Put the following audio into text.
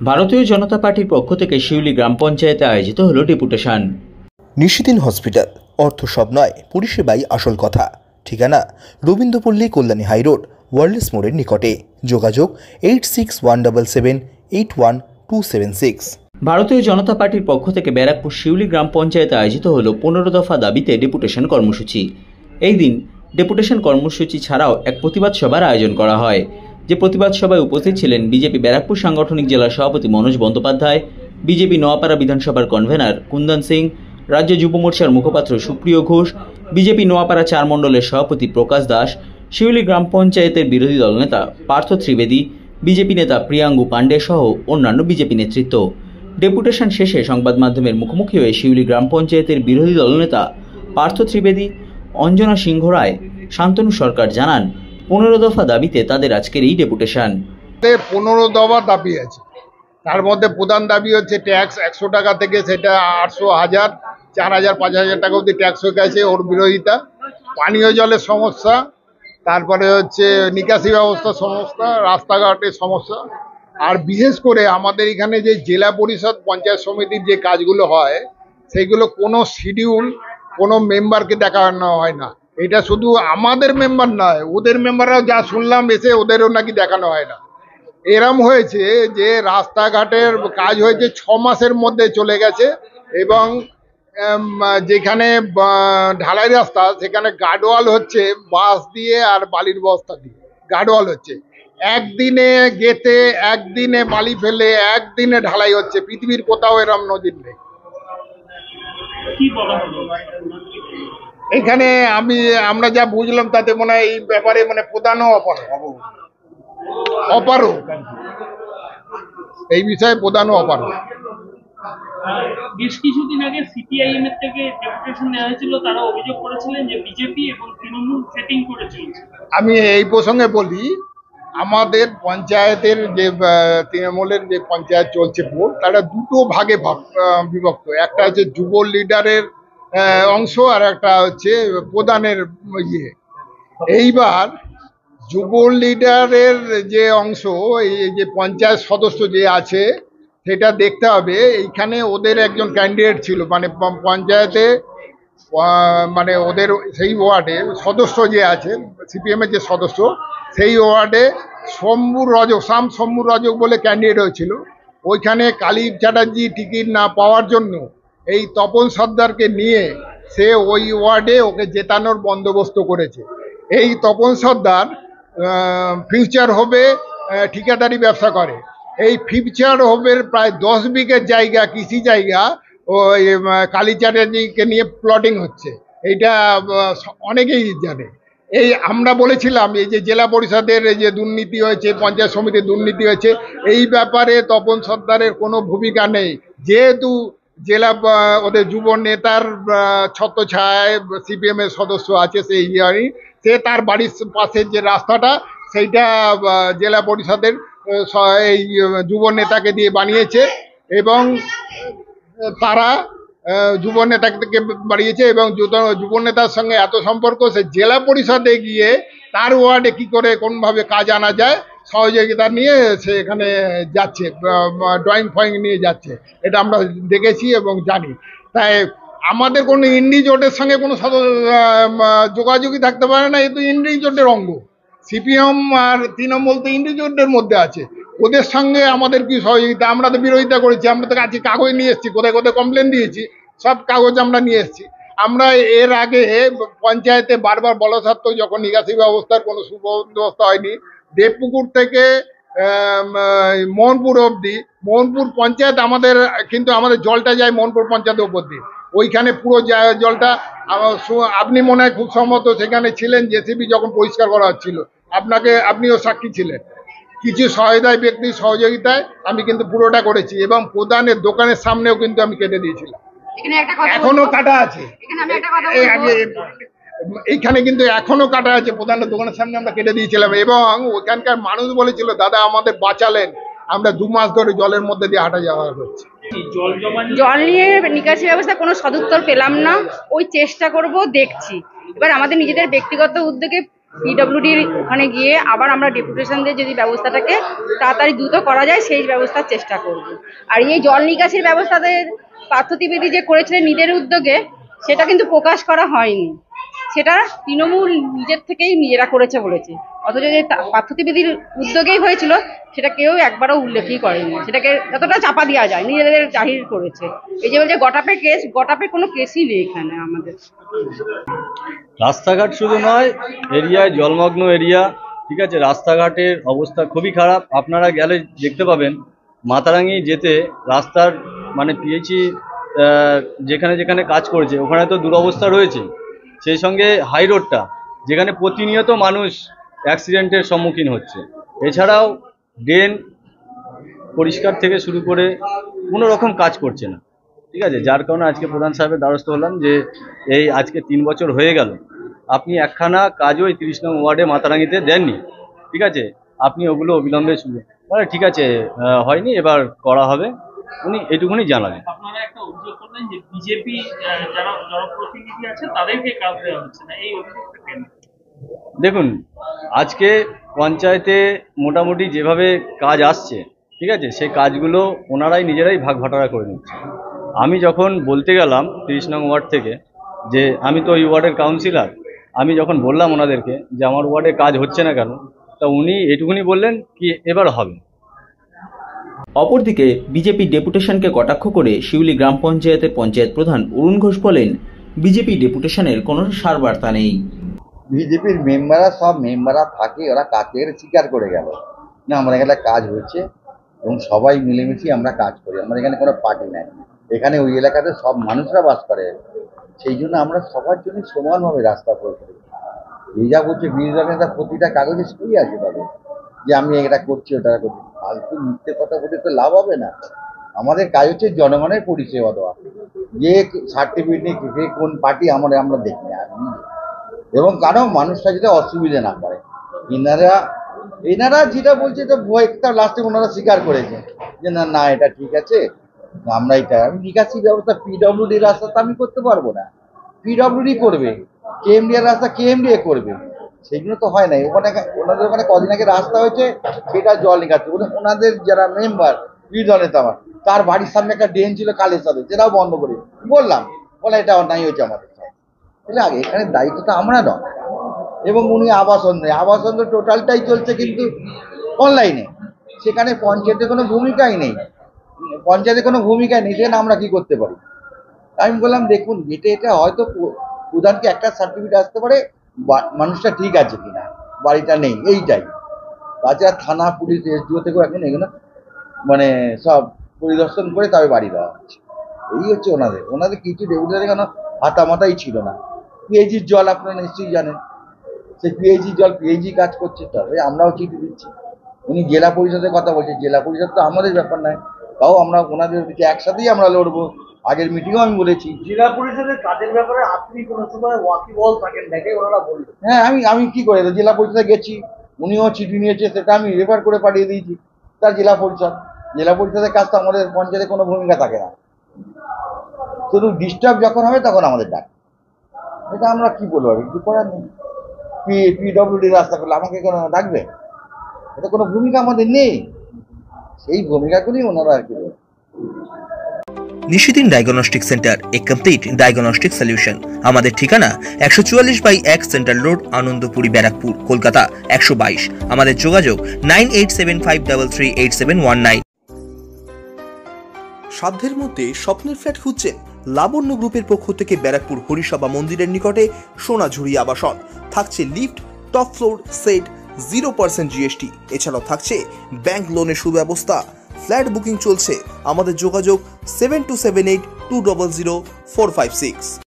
ভারতীয় জনতা পার্টির পক্ষ থেকে শিউলি গ্রাম পঞ্চায়েতে আয়োজিত হলো ডেপুটেশন। নিশিদিন হসপিটাল, অর্থ সব নয়, পরিষেবাই আসল কথা। ঠিকানা রবীন্দ্রপল্লী, কল্যাণী হাইরোড, ওয়ার্ল্ডস মোড়ের নিকটে। যোগাযোগ 8617778126। ভারতীয় জনতা পার্টির পক্ষ থেকে ব্যারাকপুর শিউলি গ্রাম পঞ্চায়েতে আয়োজিত হলো 15 দফা দাবিতে ডেপুটেশন কর্মসূচি। এই দিন ডেপুটেশন কর্মসূচি ছাড়াও এক প্রতিবাদ সভার আয়োজন করা হয়। যে প্রতিবাদ সভায় উপস্থিত ছিলেন বিজেপি ব্যারাকপুর সাংগঠনিক জেলা সভাপতি মনোজ বন্দ্যোপাধ্যায়, বিজেপি নোয়াপাড়া বিধানসভার কনভেনার কুন্দন সিং, রাজ্য যুব মোর্চার মুখপাত্র সুপ্রিয় ঘোষ, বিজেপি নোয়াপাড়া 4 মণ্ডলের সভাপতি প্রকাশ দাস, শিউলি গ্রাম পঞ্চায়েতের বিরোধী দলনেতা পার্থ ত্রিবেদী, বিজেপি নেতা প্রিয়াঙ্গু পাণ্ডে সহ অন্যান্য বিজেপি নেতৃত্ব। ডেপুটেশন শেষে সংবাদ মাধ্যমের মুখোমুখি হয়ে শিউলি গ্রাম পঞ্চায়েতের বিরোধী দলনেতা পার্থ ত্রিবেদী, অঞ্জনা সিংহ রায়, শান্তনু সরকার জানান 15 দফা দাবিতে তাদের আজকের এই ডেপুটেশন। 15 দফা দাবি আছে, তার মধ্যে প্রধান দাবি হচ্ছে ট্যাক্স 100 টাকা থেকে সেটা 800, 1000, 4000, 5000 টাকা অবধি ট্যাক্স হয়ে গেছে, ওর বিরোধিতা। পানীয় জলের সমস্যা, তারপরে হচ্ছে নিকাশি ব্যবস্থার সমস্যা, রাস্তাঘাটের সমস্যা, আর বিশেষ করে আমাদের এখানে যে জেলা পরিষদ পঞ্চায়েত সমিতির যে কাজগুলো হয় সেইগুলো কোনো শিডিউল কোনো মেম্বারকে দেখানো হয় না। এটা শুধু আমাদের মেম্বার নয়, ওদের মেম্বাররাও যা শুনলাম এসে ওদেরও নাকি দেখানো হয় না। এরম হয়েছে যে রাস্তাঘাটের কাজ হয়েছে 6 মাসের মধ্যে চলে গেছে, এবং যেখানে ঢালাই রাস্তা সেখানে গার্ডওয়াল হচ্ছে বাঁশ দিয়ে আর বালির বস্তা দিয়ে গার্ডওয়াল হচ্ছে। একদিনে গেতে, একদিনে বালি ফেলে, একদিনে ঢালাই হচ্ছে। পৃথিবীর কোথাও এরম নজির নেই। এখানে আমরা যা বুঝলাম তাতে মনে হয় এই ব্যাপারে প্রধানও অপারো এই বিষয়ে প্রধানও অপারো। বেশ কিছুদিন আগে সিপিআইএম এর থেকে ডেপুটেশন নেওয়া হয়েছিল, তারা অভিযোগ করেছিলেন যে বিজেপি এবং তৃণমূল সেটিং করে চলছে। আমি এই প্রসঙ্গে বলি, আমাদের পঞ্চায়েতের যে তৃণমূলের যে পঞ্চায়েত চলছে বোর্ড, তারা দুটো ভাগে বিভক্ত। একটা হচ্ছে যুব লিডারের অংশ আর একটা হচ্ছে প্রধানের ইয়ে। এইবার যুব লিডারের যে অংশ, এই যে পঞ্চায়েত সদস্য যে আছে সেটা দেখতে হবে। এইখানে ওদের একজন ক্যান্ডিডেট ছিল, পঞ্চায়েতে ওদের সেই ওয়ার্ডে সদস্য যে আছে, সিপিএমের যে সদস্য, সেই ওয়ার্ডে শ্যাম শম্ভু রজক বলে ক্যান্ডিডেট হয়েছিল। ওইখানে কালী চ্যাটার্জি টিকিট না পাওয়ার জন্য এই তপন সর্দারকে নিয়ে সে ওই ওয়ার্ডে ওকে জেতানোর বন্দোবস্ত করেছে। এই তপন সর্দার ফিউচার হবে ঠিকাদারি ব্যবসা করে। এই ফিউচার হবে প্রায় 10 বিঘের জায়গা, কৃষি জায়গা, ওই কালী চ্যাটার্জিকে নিয়ে প্লটিং হচ্ছে। এইটা অনেকেই জানে। এই আমরা বলেছিলাম এই যে জেলা পরিষদের যে দুর্নীতি হয়েছে, পঞ্চায়েত সমিতির দুর্নীতি হয়েছে, এই ব্যাপারে তপন সর্দারের কোনো ভূমিকা নেই। যেহেতু জেলা ওদের যুব নেতার ছত্রছায়ায় সিপিএম এর সদস্য আছে, সে তার বাড়ির পাশের যে রাস্তাটা সেইটা জেলা পরিষদের এই যুব নেতাকে দিয়ে বানিয়েছে, এবং তারা যুব নেতাকে বাড়িয়েছে, এবং যুব নেতার সঙ্গে এত সম্পর্ক, সে জেলা পরিষদে গিয়ে তার ওয়ার্ডে কি করে কোনভাবে কাজ আনা যায় সহযোগিতা নিয়ে সে এখানে যাচ্ছে, ড্রয়িং ফয়িং নিয়ে যাচ্ছে। এটা আমরা দেখেছি এবং জানি। তাই আমাদের কোনো ইন্ডি জোটের সঙ্গে কোনো যোগাযোগই থাকতে পারে না। এ তো ইন্ডি জোটের অঙ্গ। সিপিএম আর তৃণমূল তো ইন্ডি জোটের মধ্যে আছে, ওদের সঙ্গে আমাদের কি সহযোগিতা? আমরা তো বিরোধিতা করেছি, আমরা তো কাছে কাগজ নিয়ে এসেছি, কোথায় কোথায় কমপ্লেন দিয়েছি, সব কাগজ আমরা নিয়ে এসেছি। আমরা এর আগে পঞ্চায়েতে বারবার বলা সত্ত্বেও যখন নিকাশি ব্যবস্থার কোনো সুবন্দোবস্ত হয়নি, দেবপুকুর থেকে মোহনপুর অবধি, মোহনপুর পঞ্চায়েত কিন্তু আমাদের জলটা যায় মোহনপুর পঞ্চায়েতের উপর দিয়ে। ওইখানে পুরো জলটা আপনি মনে হয় খুব সম্মত সেখানে ছিলেন, জেসিবি যখন পরিষ্কার করা হচ্ছিল, আপনিও সাক্ষী ছিলেন। কিছু সহায়তায় ব্যক্তির সহযোগিতায় আমি কিন্তু পুরোটা করেছি, এবং প্রধানের দোকানের সামনেও কিন্তু আমি কেটে দিয়েছিলাম। এখনো কাটা আছে, এইখানে কিন্তু এখনো কাটা আছে, প্রধানের দোকানের সামনে আমরা কেটে দিয়েছিলাম। এবং ওখানকার মানুষ বলেছিল, দাদা আমাদের বাঁচালেন, আমরা 2 মাস ধরে জলের মধ্যে দিয়ে হাঁটা যাওয়া করছি। জল নিয়ে নিকাশি ব্যবস্থা কোনো সদুত্তর পেলাম না। ওই চেষ্টা করব, দেখছি। এবার আমাদের নিজেদের ব্যক্তিগত উদ্যোগে পিডব্লিউডির ওখানে গিয়ে আবার আমরা ডেপুটেশন দিয়ে যদি ব্যবস্থাটাকে তাড়াতাড়ি দ্রুত করা যায় সেই ব্যবস্থার চেষ্টা করব। আর এই জল নিকাশির ব্যবস্থাতে পার্থ-ত্রিবেদী যে করেছিলেন নিজের উদ্যোগে, সেটা কিন্তু প্রকাশ করা হয়নি। সেটা তৃণমূল নিজের থেকেই নিজেরা করেছে বলেছে, অথচ যে পার্থ-ত্রিবেদীর উদ্যোগেই হয়েছিল সেটা কেউ একবারও উল্লেখই করেনি। সেটাকে যতটা চাপা দেওয়া যায় নিজেদের জাহির করেছে। এই যে বলছে গটাপে কেস, গটাপে কোনো কেসই নেই এখানে আমাদের। রাস্তাঘাট শুধু নয়, এরিয়ায় জলমগ্ন এরিয়া, ঠিক আছে, রাস্তাঘাটের অবস্থা খুবই খারাপ। আপনারা গেলে দেখতে পাবেন মাতারাঙ্গি যেতে রাস্তার মানে পিএইচি যেখানে যেখানে কাজ করছে ওখানে তো দুরবস্থা রয়েছে। সেই সঙ্গে হাই রোডটা যেখানে প্রতিনিয়ত মানুষ অ্যাক্সিডেন্টের সম্মুখীন হচ্ছে। এছাড়াও ড্রেন পরিষ্কার থেকে শুরু করে কোনো রকম কাজ করছে না, ঠিক আছে, যার কারণে আজকে প্রধান সাহেবের দ্বারস্থ হলাম যে এই আজকে 3 বছর হয়ে গেল আপনি একখানা কাজও এই 30 নং ওয়ার্ডে মাতারাঙ্গিতে দেননি, ঠিক আছে, আপনি ওগুলো অবিলম্বে শুরু মানে ঠিক আছে হয়নি, এবার করা হবে, উনি এটুকুনি জানালেন। আপনারা একটা অভিযোগ করলেন যে বিজেপি যারা জনপ্রতিনিধি আছে তাদেরকে কাজ দেওয়া হচ্ছে না, এই অভিযোগটা কেন? দেখুন, আজকে পঞ্চায়েতে মোটামুটি যেভাবে কাজ আসছে, ঠিক আছে, সেই কাজগুলো ওনারাই নিজেরাই ভাগ ভাটারা করে নিচ্ছে। আমি যখন বলতে গেলাম 30 নং ওয়ার্ড থেকে যে আমি তো ওই ওয়ার্ডের কাউন্সিলর, আমি যখন বললাম ওনাদেরকে যে আমার ওয়ার্ডে কাজ হচ্ছে না কেন, তা উনি এটুকুনি বললেন কি এবার হবে। অপরদিকে বিজেপি ডেপুটেশনকে কটাক্ষ করে শিউলি গ্রাম পঞ্চায়েতের পঞ্চায়েত প্রধান অরুণ ঘোষ বলেন, বিজেপি ডেপুটেশনের কোনো সার বার্তা নেই। বিজেপির মেম্বাররা সব মেম্বাররা থাকে, ওরা কাজের স্বীকার করে গেল না আমরা এখানে কাজ হচ্ছে এবং সবাই মিলেমিশে আমরা কাজ করি। আমাদের এখানে কোনো পার্টি নাই, এখানে ওই এলাকাতে সব মানুষরা বাস করে, সেই জন্য আমরা সবার জন্য সমানভাবে রাস্তা করে করি। এই যা বলছে বিরোধী নেতা প্রতিটা কাগজে সই আছে তাদের যে আমি এটা করছি ওটা করছি, ফালতু মিথ্যে কথা বলে তো লাভ হবে না। আমাদের কাজ হচ্ছে জনগণের পরিষেবা দেওয়া, যে সার্টিফিকেট নিয়ে যে কোন পার্টি আমরা দেখি না, এবং কারো মানুষটা যেটা অসুবিধা না করে। এনারা যেটা বলছে তো একটা লাস্টে ওনারা স্বীকার করেছে যে না না এটা ঠিক আছে, আমরা এটা আমি নিকাশি ব্যবস্থা পিডব্লিউডি রাস্তা তো আমি করতে পারবো না, পিডব্লিউডি করবে, কেএমডিএর রাস্তা কেএমডিএ করবে, সেগুলো তো হয় নাই। ওনাদের ওখানে কদিন আগে রাস্তা হয়েছে সেটা জল নিকাশি ওনাদের যারা মেম্বার বিরোধী নেতা আমার, তার বাড়ির সামনে একটা ড্রেন ছিল কালের সাথে, সেটাও বন্ধ করে বললাম, বলে এটা অন্যায় হয়েছে আমাদের সাথে। এখানে দায়িত্বটা আমরা নয়। এবং উনি আবাসন দেয়, আবাসন তো টোটালটাই চলছে কিন্তু অনলাইনে, সেখানে পঞ্চায়েতের কোনো ভূমিকাই নেই, সেখানে আমরা কি করতে পারি। আমি বললাম দেখুন এটা হয়তো প্রধানকে একটা সার্টিফিকেট আসতে পারে মানুষটা ঠিক আছে কিনা, বাড়িটা নেই, এইটাই। তাছাড়া থানা পুলিশ এসডিও থেকেও এখন এগুলো মানে সব পরিদর্শন করে তবে বাড়ি দেওয়া হচ্ছে। এই হচ্ছে ওনাদের কিছু ডেপুটেশনে কেন হাতামাতাই ছিল না। পিএইচির জল আপনারা নিশ্চয়ই জানেন, সেই পিএইচি জল পিএইচি কাজ করছে, তবে আমরাও চিঠি দিচ্ছি। উনি জেলা পরিষদের কথা বলছে, জেলা পরিষদ তো আমাদের ব্যাপার নয়, তাও আমরা ওনাদের একসাথেই আমরা লড়বো। আগের মিটিংও আমি বলেছি জেলা পরিষদের কাজের ব্যাপারে আপনি কোনো সময় ওয়াকিবহাল থাকেন দেখে ওনারা বলবেন। হ্যাঁ, আমি কি করে জেলা পরিষদে গেছি, উনিও চিঠি নিয়েছে, সেটা আমি রেফার করে পাঠিয়ে দিয়েছি তার জেলা পরিষদের কাজ তো আমাদের পঞ্চায়েতে কোনো ভূমিকা থাকে না, শুধু ডিস্টার্ব যখন হবে তখন আমাদের ডাক। এটা আমরা কি বলবো, আর কিছু করার নেই। পিডব্লিউডি রাস্তা করলে আমাকে কোনো ডাকবে, এটা কোনো ভূমিকা আমাদের নেই, সেই ভূমিকাগুলি ওনারা আর কি। নিশিদিন ডায়াগনস্টিক সেন্টার, এ কমপ্লিট ডায়াগনস্টিক সলিউশন। আমাদের ঠিকানা 144/1 সেন্ট্রাল রোড, আনন্দপুরি, ব্যারাকপুর, কলকাতা 122। আমাদের যোগাযোগ 9875338719। সাধ্যের মধ্যে স্বপ্নের ফ্ল্যাট খুঁজছেন? লাবণ্য গ্রুপের পক্ষ থেকে ব্যারাকপুর হরিসভা মন্দিরের নিকটে সোনাঝুরি আবাসন থাকছে, lift, top floor, set, 0% GST, এছাড়াও থাকছে ব্যাংক লোনের সুব্যবস্থা। ফ্ল্যাট বুকিং চলছে, আমাদের যোগাযোগ 7278200456।